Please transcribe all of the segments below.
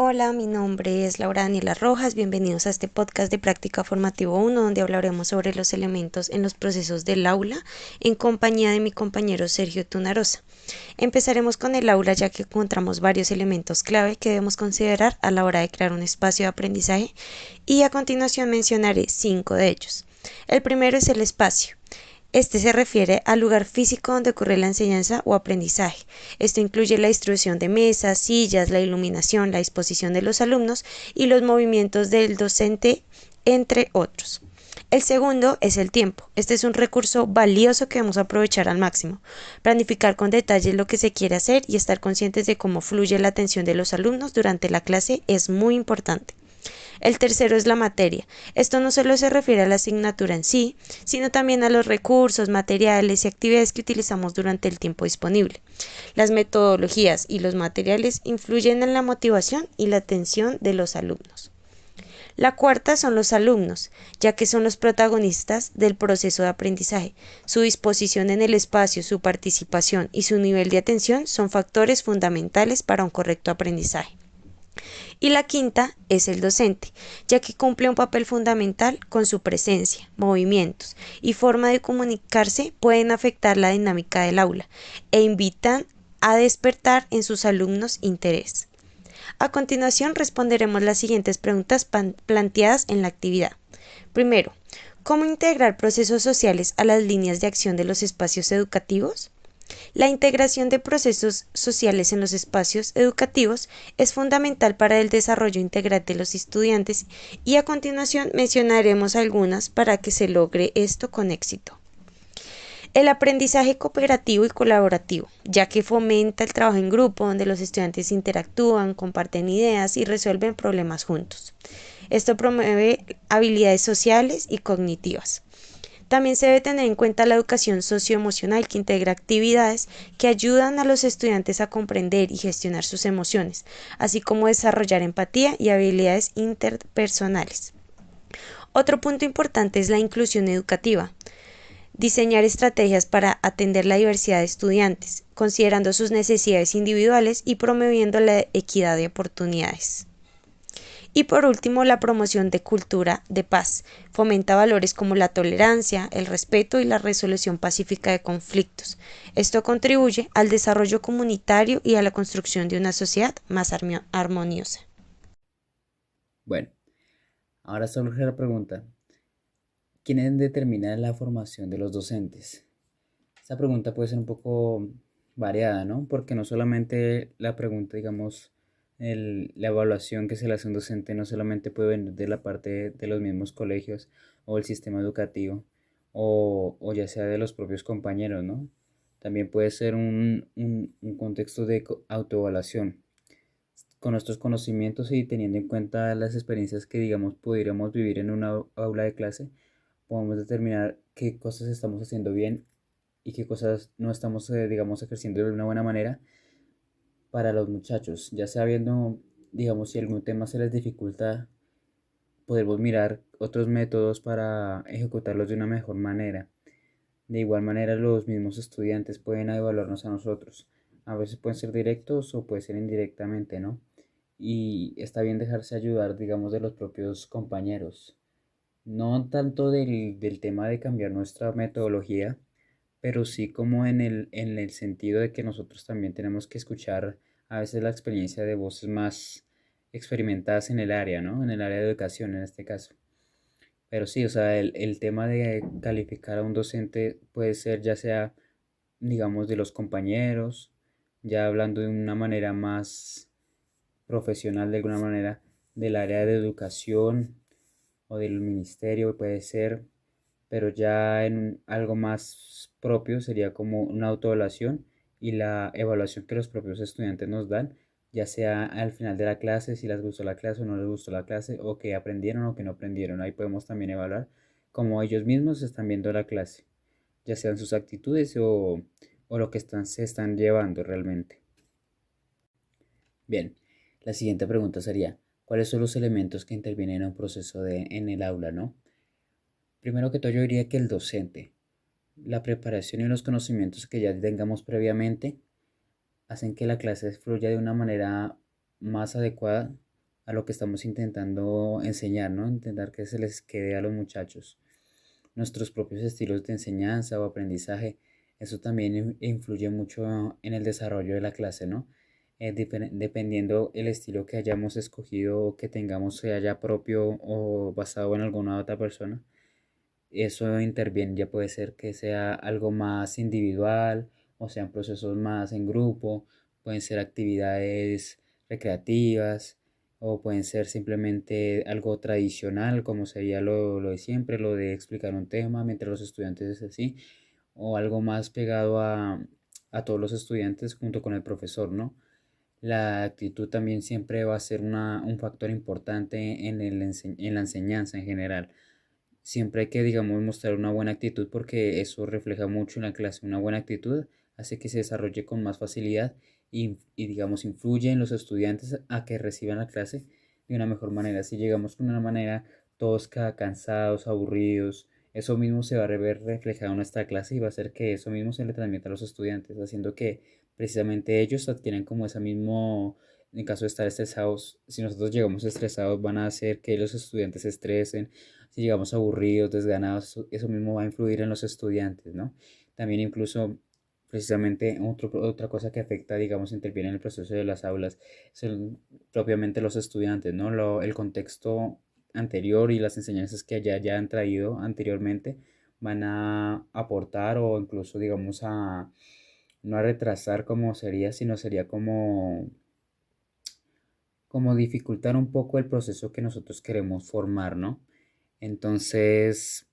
Hola, mi nombre es Laura Daniela Rojas. Bienvenidos a este podcast de Práctica Formativo 1, donde hablaremos sobre los elementos en los procesos del aula en compañía de mi compañero Sergio Tunarosa. Empezaremos con el aula, ya que encontramos varios elementos clave que debemos considerar a la hora de crear un espacio de aprendizaje, y a continuación mencionaré 5 de ellos. El primero es el espacio. Este se refiere al lugar físico donde ocurre la enseñanza o aprendizaje. Esto incluye la distribución de mesas, sillas, la iluminación, la disposición de los alumnos y los movimientos del docente, entre otros. El segundo es el tiempo. Este es un recurso valioso que debemos aprovechar al máximo. Planificar con detalle lo que se quiere hacer y estar conscientes de cómo fluye la atención de los alumnos durante la clase es muy importante. El tercero es la materia. Esto no solo se refiere a la asignatura en sí, sino también a los recursos, materiales y actividades que utilizamos durante el tiempo disponible. Las metodologías y los materiales influyen en la motivación y la atención de los alumnos. La cuarta son los alumnos, ya que son los protagonistas del proceso de aprendizaje. Su disposición en el espacio, su participación y su nivel de atención son factores fundamentales para un correcto aprendizaje. Y la quinta es el docente, ya que cumple un papel fundamental con su presencia, movimientos y forma de comunicarse pueden afectar la dinámica del aula e invitan a despertar en sus alumnos interés. A continuación responderemos las siguientes preguntas planteadas en la actividad. Primero, ¿cómo integrar procesos sociales a las líneas de acción de los espacios educativos? La integración de procesos sociales en los espacios educativos es fundamental para el desarrollo integral de los estudiantes, y a continuación mencionaremos algunas para que se logre esto con éxito. El aprendizaje cooperativo y colaborativo, ya que fomenta el trabajo en grupo donde los estudiantes interactúan, comparten ideas y resuelven problemas juntos. Esto promueve habilidades sociales y cognitivas. También se debe tener en cuenta la educación socioemocional, que integra actividades que ayudan a los estudiantes a comprender y gestionar sus emociones, así como desarrollar empatía y habilidades interpersonales. Otro punto importante es la inclusión educativa. Diseñar estrategias para atender la diversidad de estudiantes, considerando sus necesidades individuales y promoviendo la equidad de oportunidades. Y por último, la promoción de cultura de paz. Fomenta valores como la tolerancia, el respeto y la resolución pacífica de conflictos. Esto contribuye al desarrollo comunitario y a la construcción de una sociedad más armoniosa. Bueno, ahora surge la pregunta, ¿quién determina la formación de los docentes? Esta pregunta puede ser un poco variada, ¿no? Porque no solamente la pregunta, digamos, la evaluación que se le hace a un docente no solamente puede venir de la parte de los mismos colegios o el sistema educativo o ya sea de los propios compañeros, ¿no? También puede ser un contexto de autoevaluación. Con nuestros conocimientos y teniendo en cuenta las experiencias que, digamos, pudiéramos vivir en una aula de clase, podemos determinar qué cosas estamos haciendo bien y qué cosas no estamos, digamos, ejerciendo de una buena manera para los muchachos, ya sea viendo, digamos, si algún tema se les dificulta, podemos mirar otros métodos para ejecutarlos de una mejor manera. De igual manera, los mismos estudiantes pueden evaluarnos a nosotros. A veces pueden ser directos o puede ser indirectamente, ¿no? Y está bien dejarse ayudar, digamos, de los propios compañeros. No tanto del tema de cambiar nuestra metodología, pero sí como en el sentido de que nosotros también tenemos que escuchar a veces la experiencia de voces más experimentadas en el área, ¿no? En el área de educación en este caso. Pero sí, o sea, el tema de calificar a un docente puede ser ya sea, digamos, de los compañeros, ya hablando de una manera más profesional, de alguna manera, del área de educación o del ministerio, puede ser, pero ya en algo más propio sería como una autoevaluación y la evaluación que los propios estudiantes nos dan, ya sea al final de la clase, si les gustó la clase o no les gustó la clase, o que aprendieron o que no aprendieron. Ahí podemos también evaluar cómo ellos mismos están viendo la clase, ya sean sus actitudes o lo que se están llevando realmente. Bien, la siguiente pregunta sería, ¿cuáles son los elementos que intervienen en un proceso en el aula, no? Primero que todo, yo diría que el docente, la preparación y los conocimientos que ya tengamos previamente hacen que la clase fluya de una manera más adecuada a lo que estamos intentando enseñar, ¿no? Intentar que se les quede a los muchachos. Nuestros propios estilos de enseñanza o aprendizaje, eso también influye mucho en el desarrollo de la clase, ¿no? Dependiendo el estilo que hayamos escogido o que tengamos, sea ya propio o basado en alguna otra persona, eso interviene, ya puede ser que sea algo más individual o sean procesos más en grupo, pueden ser actividades recreativas o pueden ser simplemente algo tradicional como sería lo de siempre, lo de explicar un tema mientras los estudiantes es así, o algo más pegado a todos los estudiantes junto con el profesor, ¿no? La actitud también siempre va a ser un factor importante en la enseñanza en general. Siempre hay que, digamos, mostrar una buena actitud porque eso refleja mucho en la clase. Una buena actitud hace que se desarrolle con más facilidad digamos, influye en los estudiantes a que reciban la clase de una mejor manera. Si llegamos con una manera tosca, cansados, aburridos, eso mismo se va a ver reflejado en nuestra clase y va a hacer que eso mismo se le transmita a los estudiantes, haciendo que precisamente ellos adquieran como ese mismo, en caso de estar estresados, si nosotros llegamos estresados, van a hacer que los estudiantes se estresen. Si llegamos aburridos, desganados, eso mismo va a influir en los estudiantes, ¿no? También incluso, precisamente, otra cosa que afecta, digamos, interviene en el proceso de las aulas, son propiamente los estudiantes, ¿no? El contexto anterior y las enseñanzas que ya han traído anteriormente van a aportar o incluso, digamos, no a retrasar como sería, sino sería como dificultar un poco el proceso que nosotros queremos formar, ¿no? Entonces,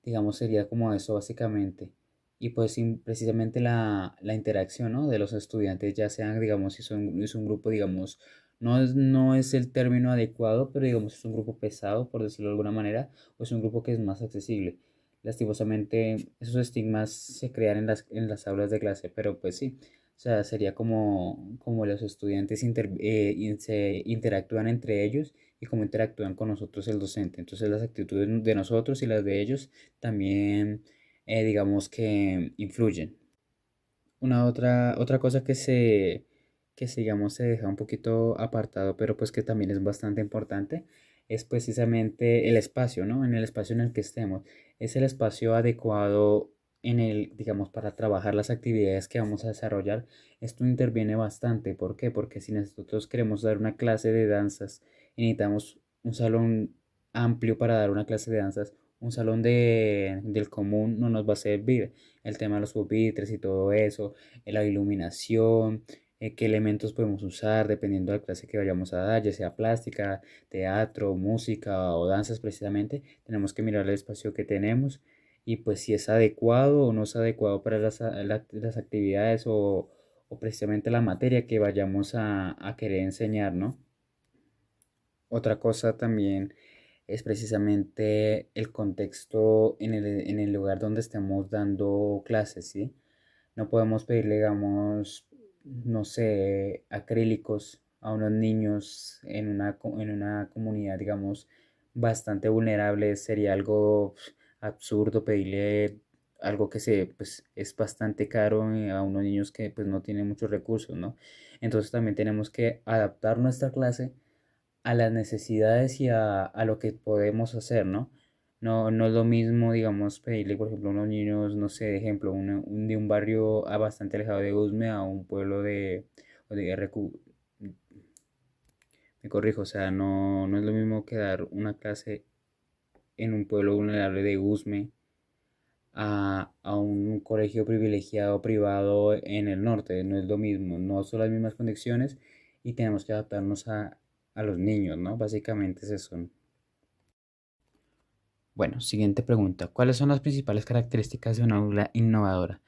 digamos, sería como eso básicamente. Y pues precisamente la interacción, ¿no? De los estudiantes, ya sean, digamos, si es un grupo, digamos, no es el término adecuado, pero digamos es un grupo pesado, por decirlo de alguna manera, o es un grupo que es más accesible. Lastimosamente, esos estigmas se crean en las aulas de clase, pero pues sí, o sea, sería como los estudiantes se interactúan entre ellos y cómo interactúan con nosotros el docente. Entonces las actitudes de nosotros y las de ellos también, digamos que influyen. Otra cosa digamos, se deja un poquito apartado, pero pues que también es bastante importante, es precisamente el espacio, ¿no? En el espacio en el que estemos. Es el espacio adecuado digamos, para trabajar las actividades que vamos a desarrollar. Esto interviene bastante. ¿Por qué? Porque si nosotros queremos dar una clase de danzas y necesitamos un salón amplio para dar una clase de danzas, un salón del común no nos va a servir. El tema de los pupitres y todo eso, la iluminación, qué elementos podemos usar dependiendo de la clase que vayamos a dar, ya sea plástica, teatro, música o danzas precisamente. Tenemos que mirar el espacio que tenemos y pues si es adecuado o no es adecuado para las actividades o precisamente la materia que vayamos a querer enseñar, ¿no? Otra cosa también es precisamente el contexto en el lugar donde estemos dando clases, ¿sí? No podemos pedirle, digamos, no sé, acrílicos a unos niños en una comunidad, digamos, bastante vulnerable. Sería algo absurdo pedirle algo que pues, es bastante caro a unos niños que pues, no tienen muchos recursos, ¿no? Entonces también tenemos que adaptar nuestra clase a las necesidades y a lo que podemos hacer, ¿no? No es lo mismo, digamos, pedirle, por ejemplo, a unos niños, no sé, de ejemplo, de un barrio bastante alejado de Usme a un pueblo o de RQ. Me corrijo, o sea, no es lo mismo que dar una clase en un pueblo vulnerable de Usme a un colegio privilegiado privado en el norte. No es lo mismo, no son las mismas condiciones y tenemos que adaptarnos a los niños, ¿no? Básicamente es eso. Bueno, siguiente pregunta. ¿Cuáles son las principales características de una aula innovadora?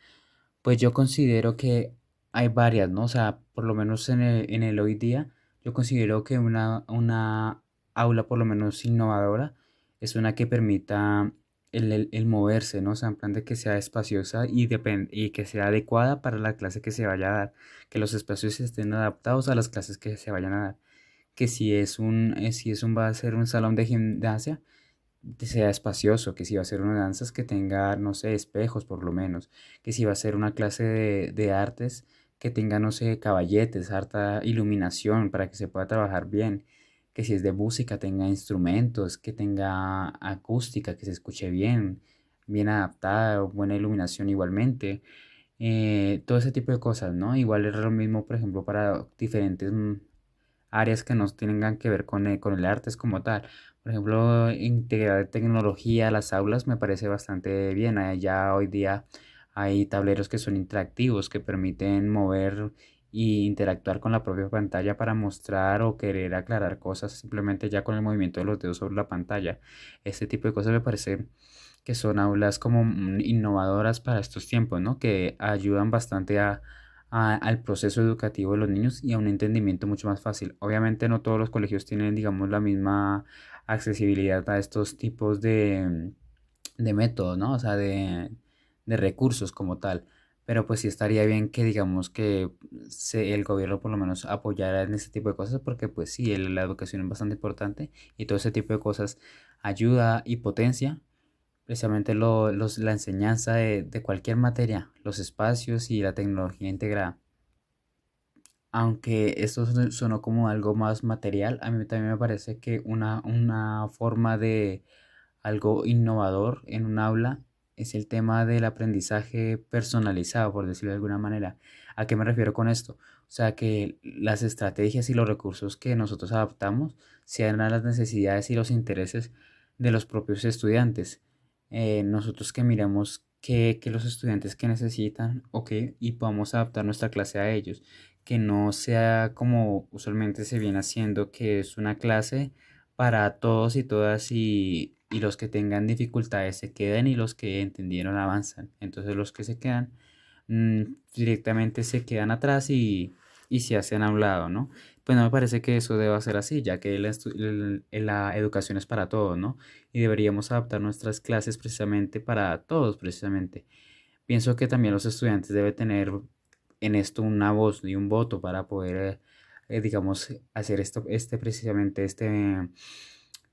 Pues yo considero que hay varias, ¿no? O sea, por lo menos en el hoy día, yo considero que una aula por lo menos innovadora es una que permita el moverse, ¿no? O sea, en plan de que sea espaciosa y que sea adecuada para la clase que se vaya a dar, que los espacios estén adaptados a las clases que se vayan a dar, que si va a ser un salón de gimnasia, que sea espacioso, que si va a ser una danza que tenga, no sé, espejos por lo menos, que si va a ser una clase de artes que tenga, no sé, caballetes, harta iluminación para que se pueda trabajar bien, que si es de música tenga instrumentos, que tenga acústica, que se escuche bien, bien adaptada, buena iluminación igualmente, todo ese tipo de cosas, ¿no? Igual es lo mismo, por ejemplo, para diferentes áreas que no tengan que ver con el arte es como tal. Por ejemplo, integrar tecnología a las aulas me parece bastante bien. Ya hoy día hay tableros que son interactivos, que permiten mover y interactuar con la propia pantalla para mostrar o querer aclarar cosas simplemente ya con el movimiento de los dedos sobre la pantalla. Este tipo de cosas me parece que son aulas como innovadoras para estos tiempos, ¿no? Que ayudan bastante al proceso educativo de los niños y a un entendimiento mucho más fácil. Obviamente no todos los colegios tienen, digamos, la misma accesibilidad a estos tipos de métodos, ¿no? O sea, de recursos como tal. Pero pues sí estaría bien que digamos que el gobierno por lo menos apoyara en ese tipo de cosas porque pues sí, la educación es bastante importante y todo ese tipo de cosas ayuda y potencia precisamente la enseñanza de cualquier materia, los espacios y la tecnología integrada. Aunque esto sonó como algo más material, a mí también me parece que una forma de algo innovador en un aula es el tema del aprendizaje personalizado, por decirlo de alguna manera. ¿A qué me refiero con esto? O sea, que las estrategias y los recursos que nosotros adaptamos sean a las necesidades y los intereses de los propios estudiantes. Nosotros que miremos que los estudiantes que necesitan, ok, y podamos adaptar nuestra clase a ellos, que no sea como usualmente se viene haciendo, que es una clase para todos y todas y los que tengan dificultades se quedan y los que entendieron avanzan. Entonces los que se quedan mm, directamente se quedan atrás y se hacen a un lado, ¿no? Pues no me parece que eso deba ser así, ya que la educación es para todos, ¿no? Y deberíamos adaptar nuestras clases precisamente para todos, precisamente. Pienso que también los estudiantes deben tener en esto una voz y un voto para poder, digamos, hacer esto, precisamente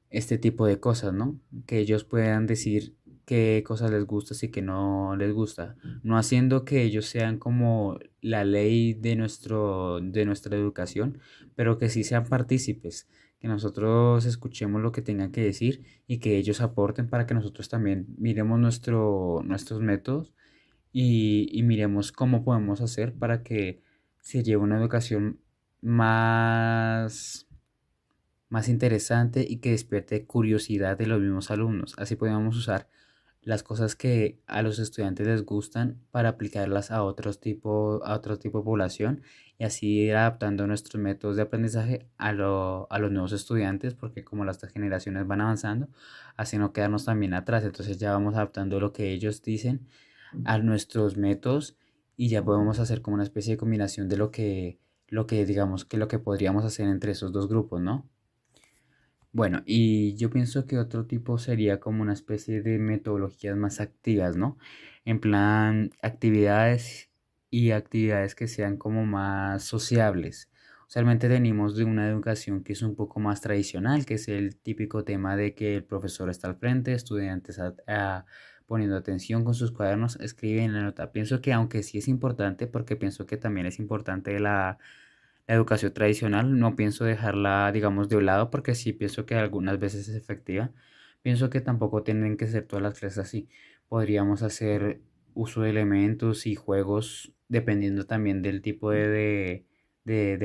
este tipo de cosas, ¿no? Que ellos puedan decir qué cosas les gusta y qué no les gusta, no haciendo que ellos sean como la ley de nuestra educación, pero que sí sean partícipes, que nosotros escuchemos lo que tengan que decir y que ellos aporten para que nosotros también miremos nuestros métodos y miremos cómo podemos hacer para que se lleve una educación más interesante y que despierte curiosidad de los mismos alumnos. Así podemos usar las cosas que a los estudiantes les gustan para aplicarlas a otro tipo de población y así ir adaptando nuestros métodos de aprendizaje a los nuevos estudiantes, porque como las generaciones van avanzando, así no quedarnos también atrás. Entonces ya vamos adaptando lo que ellos dicen a nuestros métodos y ya podemos hacer como una especie de combinación de lo que digamos que lo que podríamos hacer entre esos dos grupos, ¿no? Bueno, y yo pienso que otro tipo sería como una especie de metodologías más activas, ¿no? En plan, actividades y actividades que sean como más sociables. Usualmente venimos de una educación que es un poco más tradicional, que es el típico tema de que el profesor está al frente, estudiantes poniendo atención con sus cuadernos, escriben la nota. Pienso que aunque sí es importante, porque pienso que también es importante la educación tradicional, no pienso dejarla, digamos, de un lado porque sí pienso que algunas veces es efectiva. Pienso que tampoco tienen que ser todas las clases así. Podríamos hacer uso de elementos y juegos dependiendo también del tipo de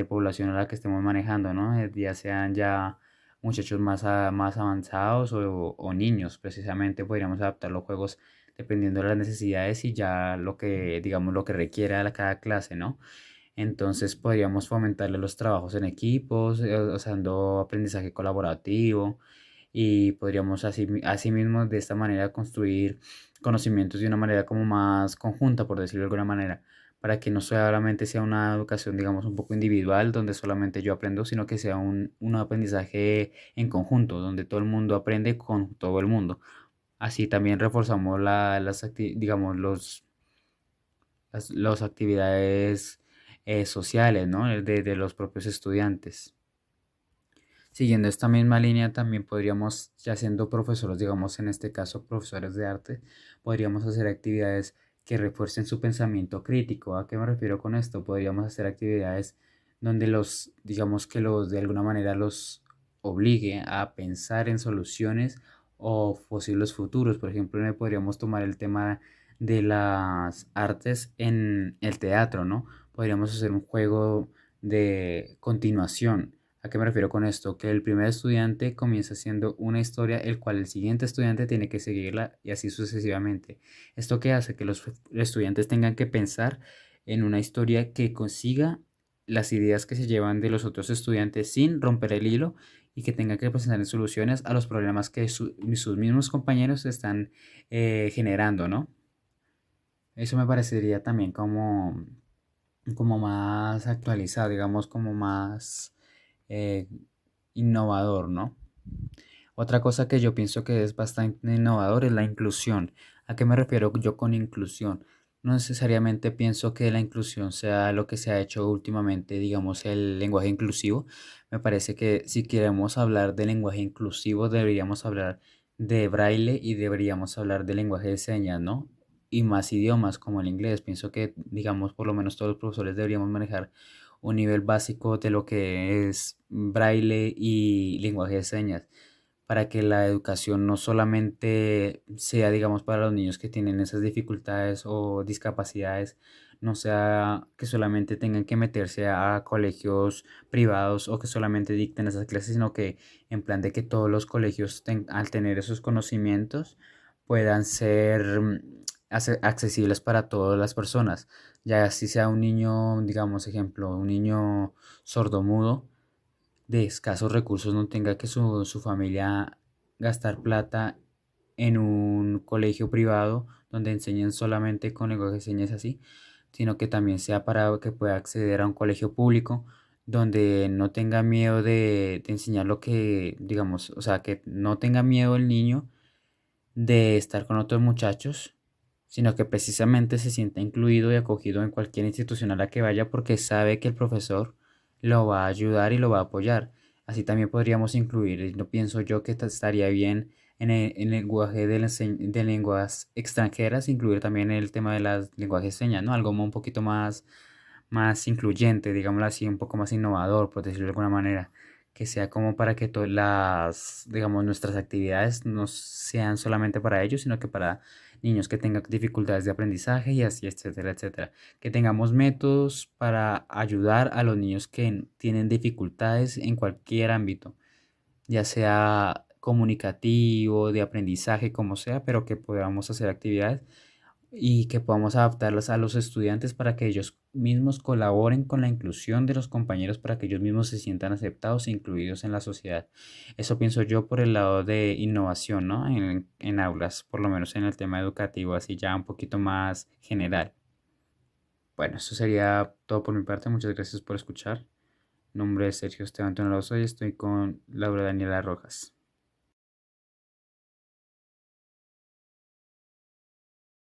población a la que estemos manejando, ¿no? Ya sean ya muchachos más avanzados o niños, precisamente podríamos adaptar los juegos dependiendo de las necesidades y ya lo que, digamos, lo que requiera cada clase, ¿no? Entonces podríamos fomentarle los trabajos en equipos, usando aprendizaje colaborativo y podríamos así mismo de esta manera construir conocimientos de una manera como más conjunta, por decirlo de alguna manera, para que no solamente sea una educación, digamos, un poco individual, donde solamente yo aprendo, sino que sea un aprendizaje en conjunto, donde todo el mundo aprende con todo el mundo. Así también reforzamos digamos, las actividades sociales, ¿no? De los propios estudiantes. Siguiendo esta misma línea, también podríamos, ya siendo profesores, digamos en este caso profesores de arte, podríamos hacer actividades que refuercen su pensamiento crítico. ¿A qué me refiero con esto? Podríamos hacer actividades donde digamos que de alguna manera obligue a pensar en soluciones o posibles futuros. Por ejemplo, podríamos tomar el tema de las artes en el teatro, ¿no? Podríamos hacer un juego de continuación. ¿A qué me refiero con esto? Que el primer estudiante comienza haciendo una historia, el cual el siguiente estudiante tiene que seguirla y así sucesivamente. ¿Esto qué hace? Que los estudiantes tengan que pensar en una historia que consiga las ideas que se llevan de los otros estudiantes sin romper el hilo y que tengan que presentar soluciones a los problemas que sus mismos compañeros están generando, ¿no? Eso me parecería también como más actualizado, digamos, como más eh, innovador, ¿no? Otra cosa que yo pienso que es bastante innovador es la inclusión. ¿A qué me refiero yo con inclusión? No necesariamente pienso que la inclusión sea lo que se ha hecho últimamente, digamos, el lenguaje inclusivo. Me parece que si queremos hablar de lenguaje inclusivo, deberíamos hablar de braille y deberíamos hablar de lenguaje de señas, ¿no? Y más idiomas como el inglés. Pienso que, digamos, por lo menos todos los profesores deberíamos manejar un nivel básico de lo que es braille y lenguaje de señas para que la educación no solamente sea, digamos, para los niños que tienen esas dificultades o discapacidades, no sea que solamente tengan que meterse a colegios privados o que solamente dicten esas clases, sino que en plan de que todos los colegios al tener esos conocimientos puedan ser accesibles para todas las personas, ya si sea un niño, digamos, ejemplo, un niño sordomudo de escasos recursos no tenga que su familia gastar plata en un colegio privado donde enseñen solamente con lenguaje de señas así, sino que también sea para que pueda acceder a un colegio público donde no tenga miedo de enseñar lo que, digamos, o sea, que no tenga miedo el niño de estar con otros muchachos, sino que precisamente se sienta incluido y acogido en cualquier institución a la que vaya porque sabe que el profesor lo va a ayudar y lo va a apoyar. Así también podríamos incluir, y no pienso yo que estaría bien en el lenguaje de lenguas extranjeras, incluir también el tema de las lenguajes de señas, ¿no? Algo como un poquito más incluyente, digámoslo así, un poco más innovador, por decirlo de alguna manera, que sea como para que todas las, digamos, nuestras actividades no sean solamente para ellos, sino que para niños que tengan dificultades de aprendizaje y así, etcétera, etcétera. Que tengamos métodos para ayudar a los niños que tienen dificultades en cualquier ámbito, ya sea comunicativo, de aprendizaje, como sea, pero que podamos hacer actividades y que podamos adaptarlas a los estudiantes para que ellos mismos colaboren con la inclusión de los compañeros, para que ellos mismos se sientan aceptados e incluidos en la sociedad. Eso pienso yo por el lado de innovación, ¿no? En aulas, por lo menos en el tema educativo, así ya un poquito más general. Bueno, eso sería todo por mi parte. Muchas gracias por escuchar. Mi nombre es Sergio Esteban Tonaloso y estoy con Laura Daniela Rojas.